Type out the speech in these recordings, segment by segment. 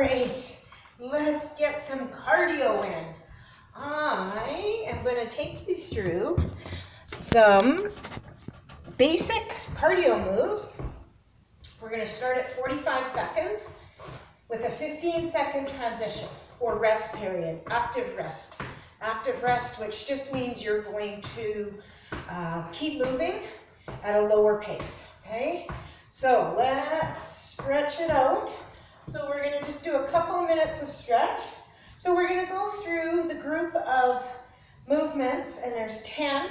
right, let's get some cardio in. I am going to take you through some basic cardio moves. We're going to start at 45 seconds with a 15-second transition or rest period, active rest. Active rest, which just means you're going to keep moving at a lower pace, okay? So let's stretch it out. So we're going to just do a couple of minutes of stretch. So we're going to go through the group of movements, and there's 10.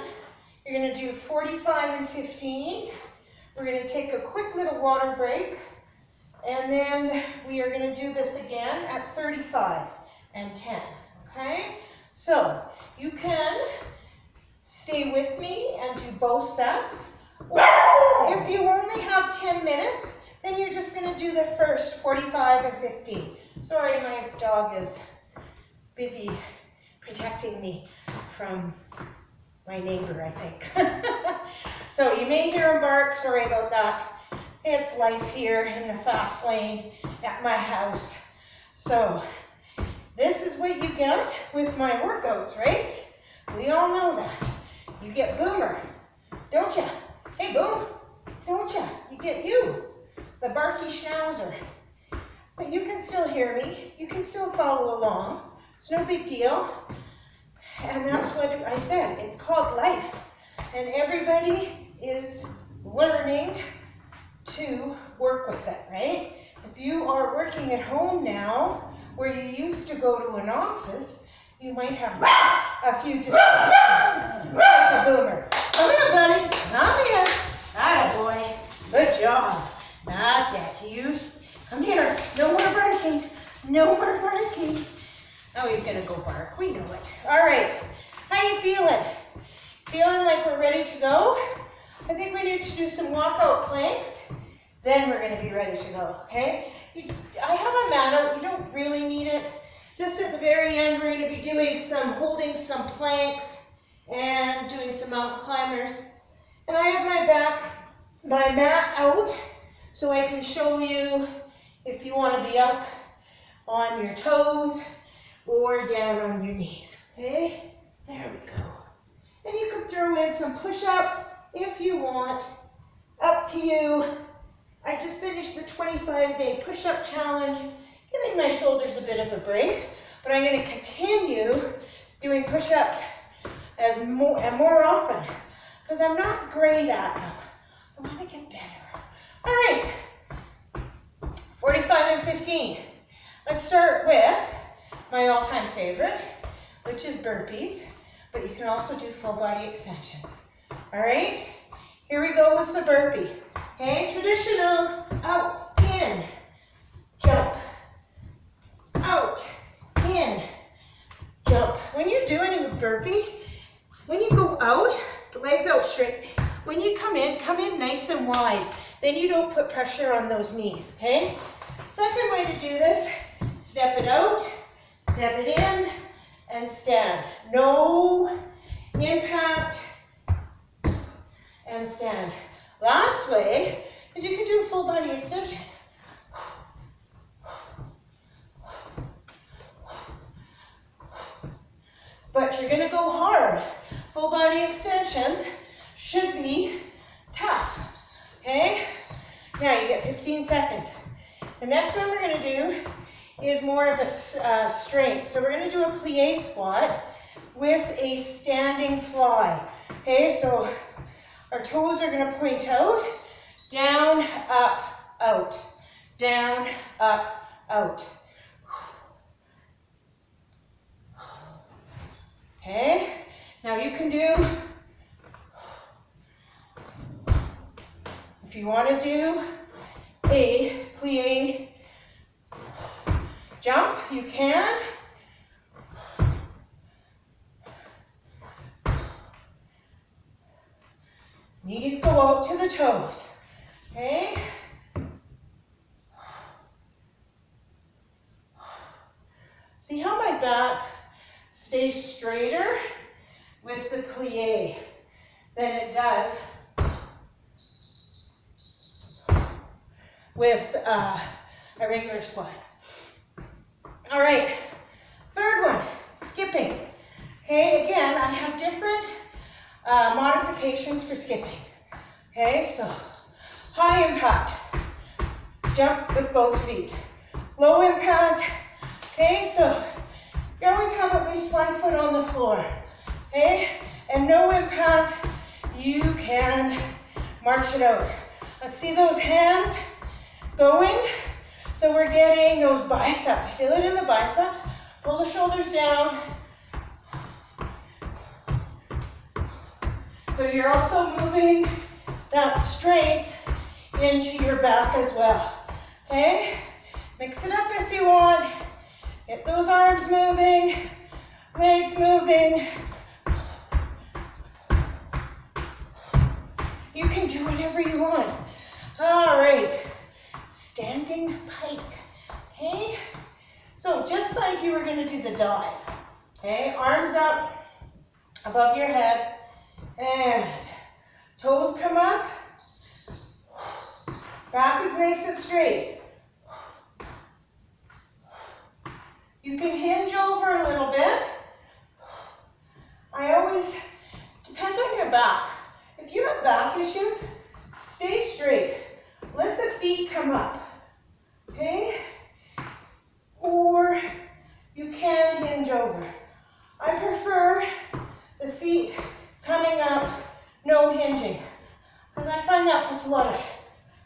You're going to do 45 and 15. We're going to take a quick little water break, and then we are going to do this again at 35 and 10, okay? So you can stay with me and do both sets. If you only have 10 minutes, then you're just going to do the first 45 and 15. Sorry, my dog is busy protecting me from my neighbor, I think. So you may hear him bark, sorry about that. It's life here in the fast lane at my house. So this is what you get with my workouts, right? We all know that. You get Boomer, don't you? Hey, Boom, don't you? You get you, the barky schnauzer. But you can still hear me. You can still follow along. It's no big deal. And that's what I said. It's called life. And everybody is learning to work with it, right? If you are working at home now, where you used to go to an office, you might have a few distractions. Like a Boomer. Come here, buddy. Come here. Atta boy. Good job. That's it. Come here. No more barking. No more barking. Oh, he's gonna go bark. We know it. All right. How you feeling? Feeling like we're ready to go? I think we need to do some walkout planks. Then we're gonna be ready to go, okay? I have a mat out. You don't really need it. Just at the very end, we're gonna be doing holding some planks and doing some mountain climbers. And I have my mat out so I can show you if you want to be up on your toes or down on your knees, okay? There we go. And you can throw in some push-ups if you want, up to you. I just finished the 25-day push-up challenge, giving my shoulders a bit of a break, but I'm going to continue doing push-ups more often, because I'm not great at them. I want to get better. All right, 45 and 15. Let's start with my all-time favorite, which is burpees, but you can also do full body extensions. All right, here we go with the burpee. Okay, traditional, out, in, jump, out, in, jump. When you're doing a burpee, when you go out, the legs out straight. When you come in nice and wide. Then you don't put pressure on those knees, okay? Second way to do this, step it out, step it in, and stand. No impact, and stand. Last way is you can do a full body extension. But you're gonna go hard. Full body extensions should be tough, okay? Now you get 15 seconds. The next one we're gonna do is more of a strength. So we're gonna do a plie squat with a standing fly. Okay, so our toes are gonna point out, down, up, out, down, up, out. Okay, now you can do, if you want to do a plie jump, you can. Knees go out to the toes, okay? See how my back stays straighter with the plie than it does with a regular squat. All right, third one, skipping. Okay, again, I have different modifications for skipping. Okay, so high impact, jump with both feet. Low impact, okay, so you always have at least 1 foot on the floor. Okay, and no impact, you can march it out. Let's see those hands going. So we're getting those biceps. Feel it in the biceps. Pull the shoulders down. So you're also moving that strength into your back as well. Okay? Mix it up if you want. Get those arms moving, legs moving. You can do whatever you want. All right. Standing pike. Okay? So just like you were going to do the dive. Okay? Arms up above your head. And toes come up. Back is nice and straight. You can hinge over a little bit. I always, depends on your back. If you have back issues, stay straight. Let the feet come up, okay? Or you can hinge over. I prefer the feet coming up, no hinging, because I find that puts a lot of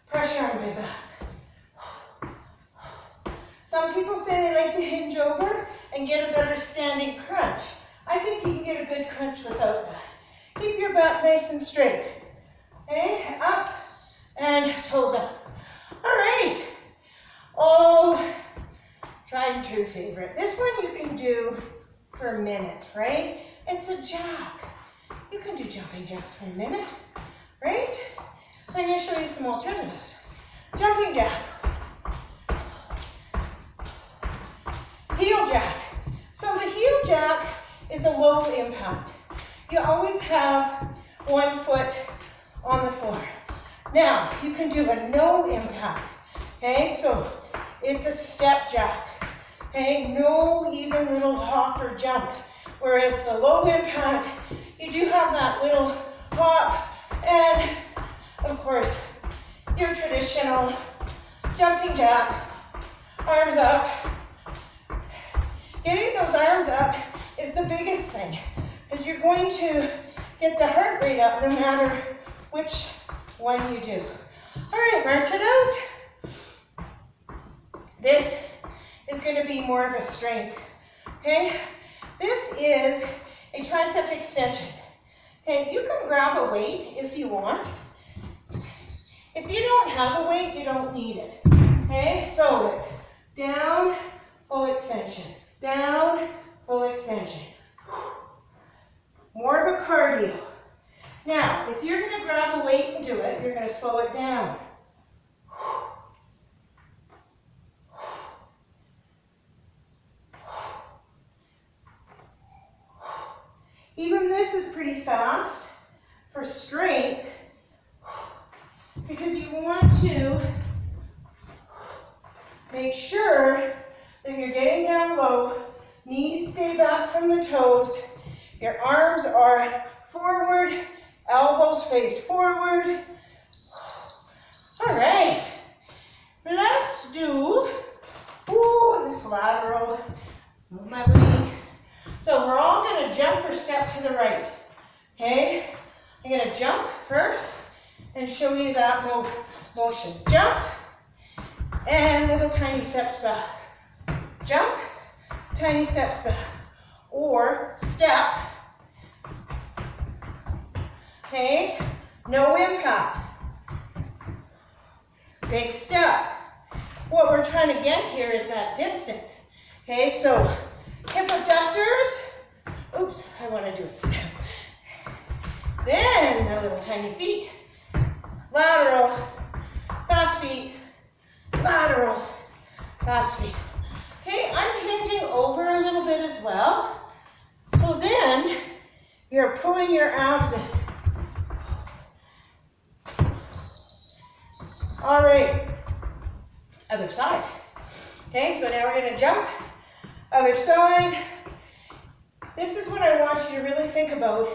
pressure on my back. Some people say they like to hinge over and get a better standing crunch. I think you can get a good crunch without that. Keep your back nice and straight. Okay, up and toes up. All right. Oh, tried and true favorite. This one you can do for a minute, right? It's a jack. You can do jumping jacks for a minute, right? I'm going to show you some alternatives. Jumping jack. Heel jack. So the heel jack is a low impact. You always have 1 foot on the floor. Now, you can do a no impact, okay? So it's a step jack, okay? No even little hop or jump. Whereas the low impact, you do have that little hop and, of course, your traditional jumping jack, arms up. Getting those arms up is the biggest thing, because you're going to get the heart rate up no matter which one you do. All right, march it out. This is going to be more of a strength, okay? This is a tricep extension. Okay, you can grab a weight if you want. If you don't have a weight, you don't need it. Okay, so it's down, full extension, down, full extension. More of a cardio. Now, if you're going to grab a weight and do it, you're going to slow it down. Even this is pretty fast for strength, because you want to make sure that you're getting down low, knees stay back from the toes, your arms are forward, elbows face forward. All right, let's do this lateral, move my weight. So we're all going to jump or step to the right, okay? I'm going to jump first and show you that motion. Jump, and little tiny steps back. Jump, tiny steps back. Or step, okay? No impact. Big step. What we're trying to get here is that distance, okay? So hip abductors. Oops, I want to do a step. Then the little tiny feet. Lateral, fast feet, lateral, fast feet. Okay, I'm hinging over a little bit as well. So then you're pulling your abs in. All right, other side. Okay, so now we're going to jump Other side. This is what I want you to really think about.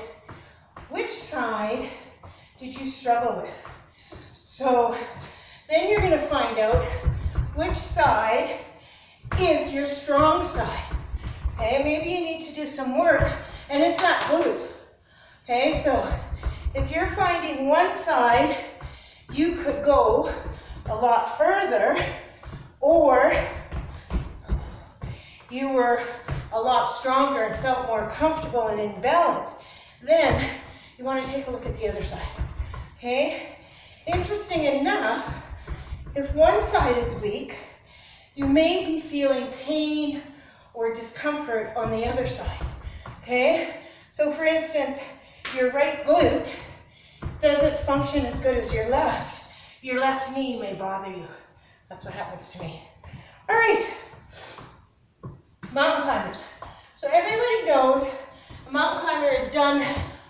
Which side did you struggle with? So then you're going to find out which side is your strong side. Okay, maybe you need to do some work and it's not glute. Okay, so if you're finding one side, you could go a lot further, or you were a lot stronger and felt more comfortable and in balance, then you want to take a look at the other side. Okay? Interesting enough, if one side is weak, you may be feeling pain or discomfort on the other side. Okay? So for instance, your right glute doesn't function as good as your left. Your left knee may bother you. That's what happens to me. All right, mountain climbers. So everybody knows a mountain climber is done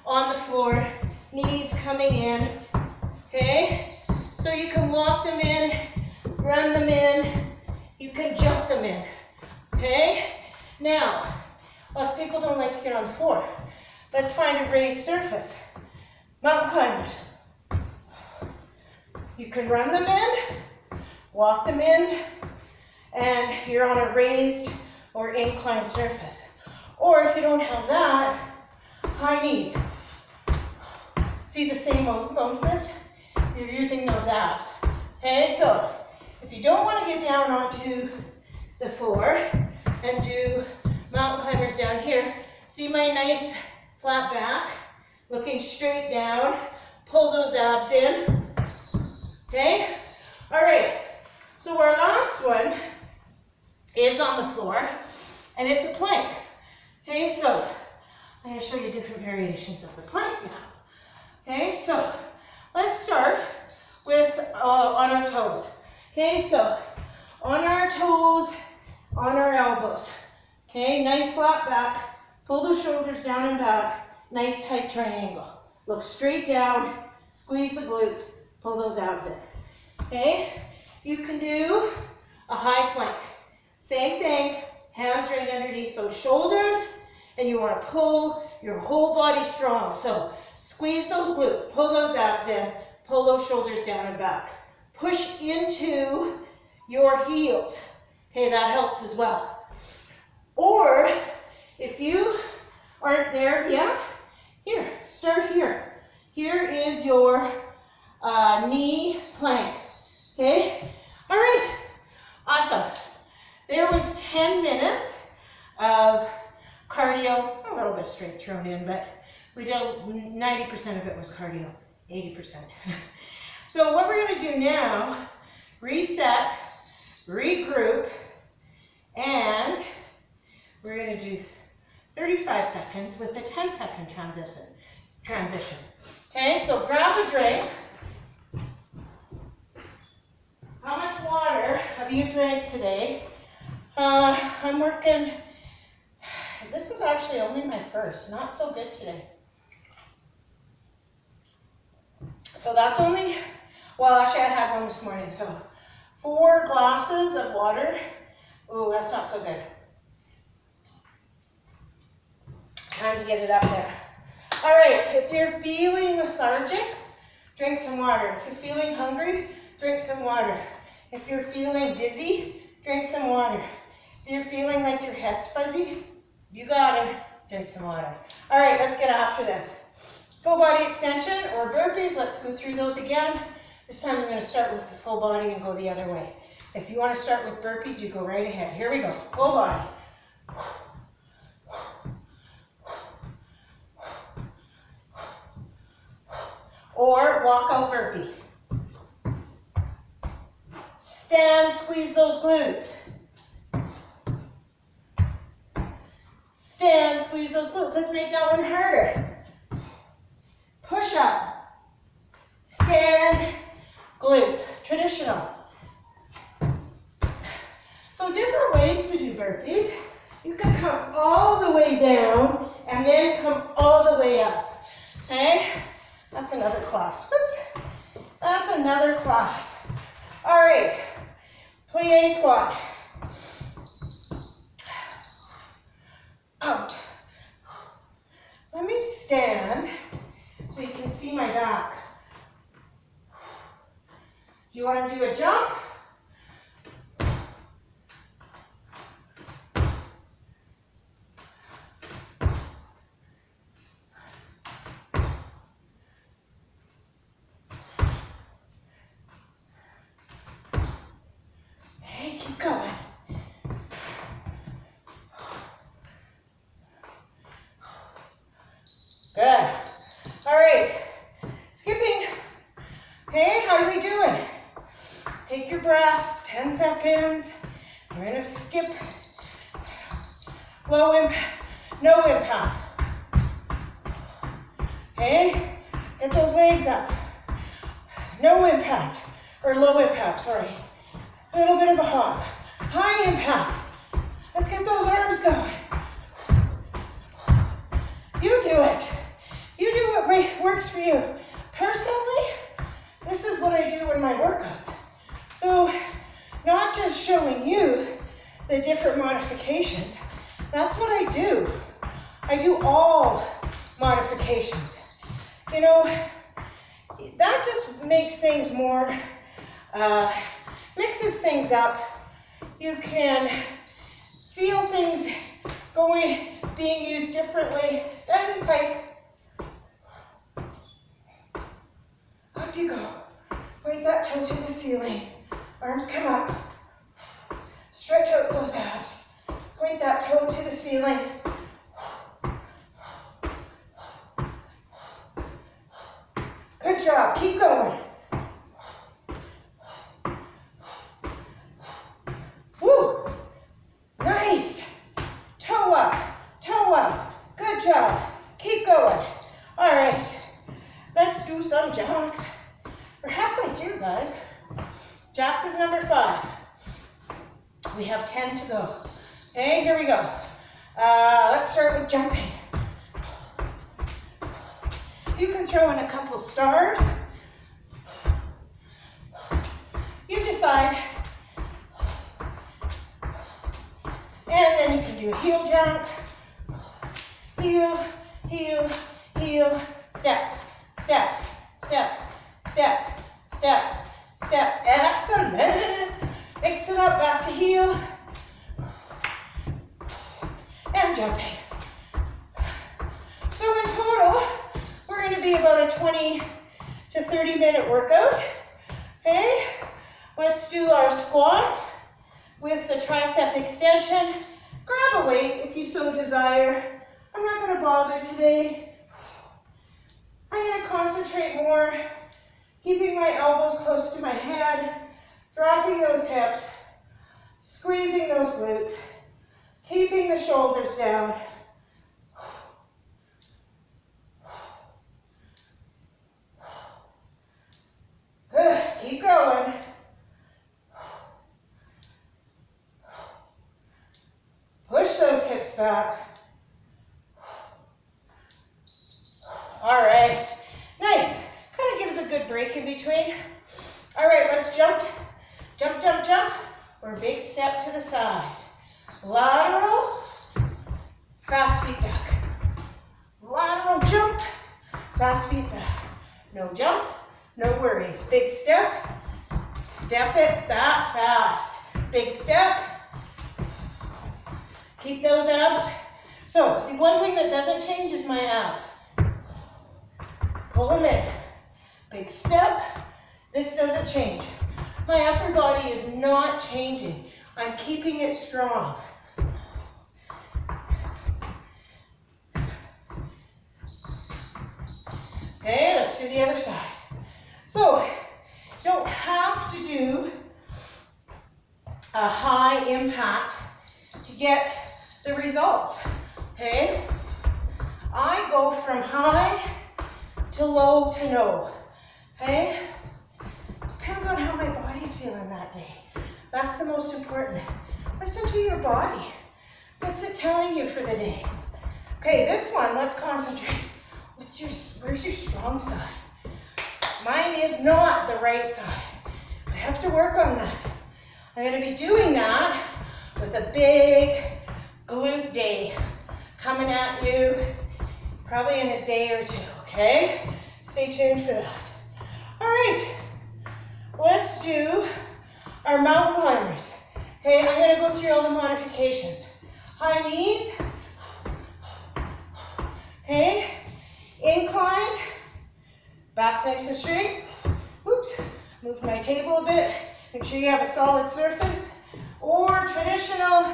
on the floor, knees coming in, okay? So you can walk them in, run them in, you can jump them in, okay? Now, most people don't like to get on the floor. Let's find a raised surface. Mountain climbers. You can run them in, walk them in, and you're on a raised or inclined surface. Or if you don't have that, high knees. See the same movement? You're using those abs. Okay, so if you don't want to get down onto the floor and do mountain climbers down here, see my nice flat back, looking straight down, pull those abs in. Okay, all right, so our last one is on the floor, and it's a plank. Okay, so I'm going to show you different variations of the plank now. Okay, so let's start with on our toes. Okay, so on our toes, on our elbows. Okay, nice flat back, pull those shoulders down and back, nice tight triangle. Look straight down, squeeze the glutes, pull those abs in. Okay, you can do a high plank. Same thing, hands right underneath those shoulders, and you want to pull your whole body strong. So squeeze those glutes, pull those abs in, pull those shoulders down and back. Push into your heels. Okay, that helps as well. Or if you aren't there yet, here, start here. Here is your knee plank. Okay, all right, awesome. There was 10 minutes of cardio, a little bit strength thrown in, but we did 90% of it was cardio, 80%. So what we're going to do now, reset, regroup, and we're going to do 35 seconds with the 10-second transition. Okay, so grab a drink. How much water have you drank today? I'm working, this is actually only my first, not so good today. So that's only, well actually I had one this morning, so 4 glasses of water. Ooh, that's not so good. Time to get it up there. All right, if you're feeling lethargic, drink some water. If you're feeling hungry, drink some water. If you're feeling dizzy, drink some water. If you're feeling like your head's fuzzy, you got it, drink some water. All right, let's get after this. Full body extension or burpees, let's go through those again. This time I'm going to start with the full body and go the other way. If you want to start with burpees, you go right ahead. Here we go, full body. Or walk-out burpee. Stand, squeeze those glutes. Stand, squeeze those glutes. Let's make that one harder. Push up. Stand, glutes. Traditional. So different ways to do burpees. You can come all the way down and then come all the way up. Okay? That's another class. Whoops. That's another class. All right. Plie squat. you want to do a jump? Hey, keep going. Good. All right. Skipping. Okay, how are we doing? Take your breaths, 10 seconds. We're gonna skip. Low impact, no impact. Okay, get those legs up. No impact, or low impact, sorry. A little bit of a hop. High impact. Let's get those arms going. You do it. You do what works for you. Personally, this is what I do in my workouts. So, not just showing you the different modifications, that's what I do. I do all modifications. You know, that just makes things more, mixes things up. You can feel things being used differently. Standing pike. Up you go. Point that toe to the ceiling. Arms come up. Stretch out those abs. Point that toe to the ceiling. Good job. Keep going. Woo! Nice. Toe up. Toe up. Good job. Keep going. All right. Let's do some jacks. We're halfway through, guys. Jacks is number 5. We have 10 to go. Okay, here we go. Let's start with jumping. You can throw in a couple stars. You decide. And then you can do a heel jump. Heel, heel, heel, step, step, step, step, step, step. Excellent. Mix it up, back to heel. And jumping. So in total, we're going to be about a 20 to 30 minute workout. Okay, let's do our squat with the tricep extension. Grab a weight if you so desire. I'm not going to bother today. I'm going to concentrate more, keeping my elbows close to my head, dropping those hips, squeezing those glutes, keeping the shoulders down. Good, keep going. Push those hips back. All right, nice. Kind of gives a good break in between. All right, let's jump. Jump, jump, jump. Or big step to the side. Lateral, fast feet back. Lateral jump, fast feet back. No jump, no worries. Big step, step it back fast. Big step. Keep those abs. So, the one thing that doesn't change is my abs. Pull them in. Big step. This doesn't change. My upper body is not changing. I'm keeping it strong. Okay, let's do the other side. So, you don't have to do a high impact to get the results, okay? I go from high to low to no, okay? Depends on how my body's feeling that day. That's the most important. Listen to your body. What's it telling you for the day? Okay, this one, let's concentrate. Where's your strong side? Mine is not the right side. I have to work on that. I'm gonna be doing that with a big glute day coming at you probably in a day or two, okay? Stay tuned for that. All right, let's let's do our mountain climbers. Okay, I'm gonna go through all the modifications. High knees. Okay, incline, back's nice and straight. Oops, move my table a bit. Make sure you have a solid surface. Or traditional,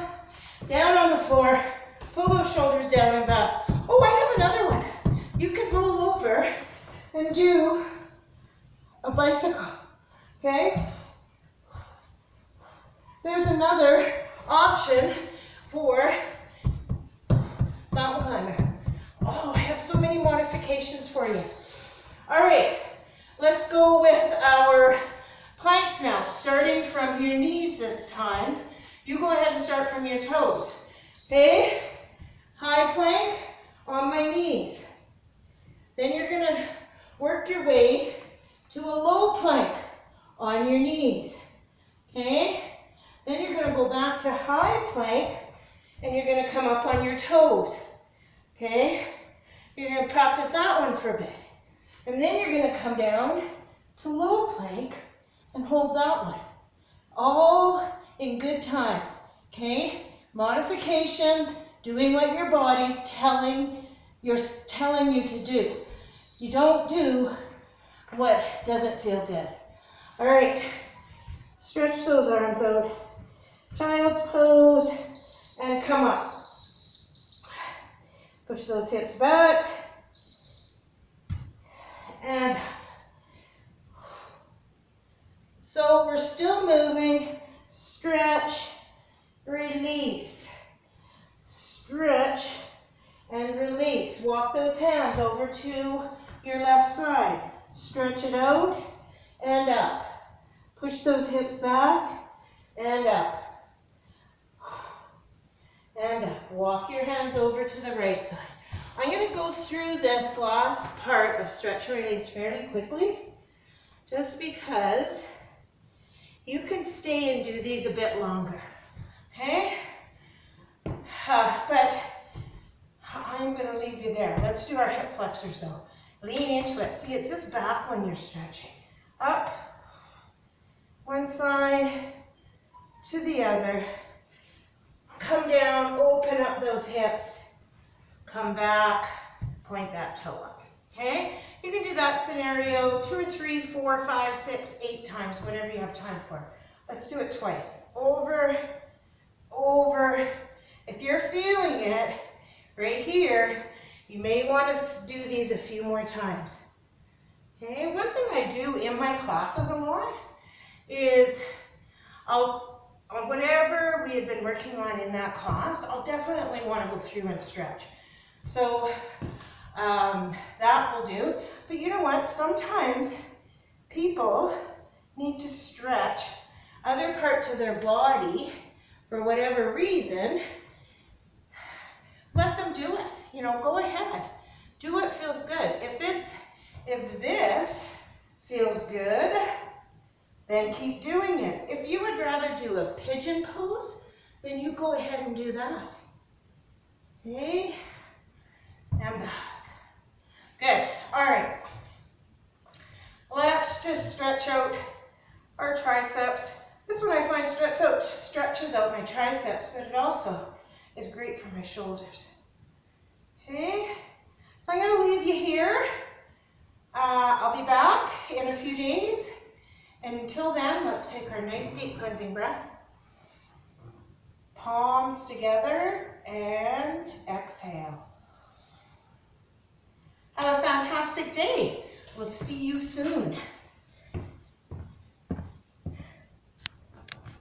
down on the floor, pull those shoulders down and back. Oh, I have another one. You could roll over and do a bicycle, okay? There's another option for mountain climber. Oh, I have so many modifications for you. All right, let's go with our planks now, starting from your knees this time. You go ahead and start from your toes. Okay, high plank on my knees. Then you're gonna work your way to a low plank on your knees. Okay, then you're gonna go back to high plank and you're gonna come up on your toes. Okay, you're gonna practice that one for a bit. And then you're gonna come down to low plank and hold that one. All in good time, okay? Modifications, doing what your body's telling you to do. You don't do what doesn't feel good. All right, stretch those arms out. Child's pose, and come up. Push those hips back. And so we're still moving. Stretch, release. Stretch and release. Walk those hands over to your left side. Stretch it out and up. Push those hips back and up. And up. Walk your hands over to the right side. I'm going to go through this last part of stretch and release fairly quickly, just because you can stay and do these a bit longer, okay? But I'm going to leave you there. Let's do our hip flexors though. Lean into it. See, it's this back when you're stretching. Up, one side to the other. Come down, open up those hips. Come back, point that toe up, okay? You can do that scenario 2 or 3, 4, 5, 6, 8 times, whatever you have time for. Let's do it twice. Over, over. If you're feeling it right here, you may want to do these a few more times. Okay, one thing I do in my classes a lot is on whatever we had been working on in that class, I'll definitely want to go through and stretch. So that will do. But you know what? Sometimes people need to stretch other parts of their body for whatever reason. Let them do it. You know, go ahead. Do what feels good. If this feels good, then keep doing it. If you would rather do a pigeon pose, then you go ahead and do that. Okay? And back. Good. All right. Let's just stretch out our triceps. This one I find stretches out my triceps, but it also is great for my shoulders. Okay. So I'm going to leave you here. I'll be back in a few days. And until then, let's take our nice deep cleansing breath. Palms together and exhale. Have a fantastic day. We'll see you soon.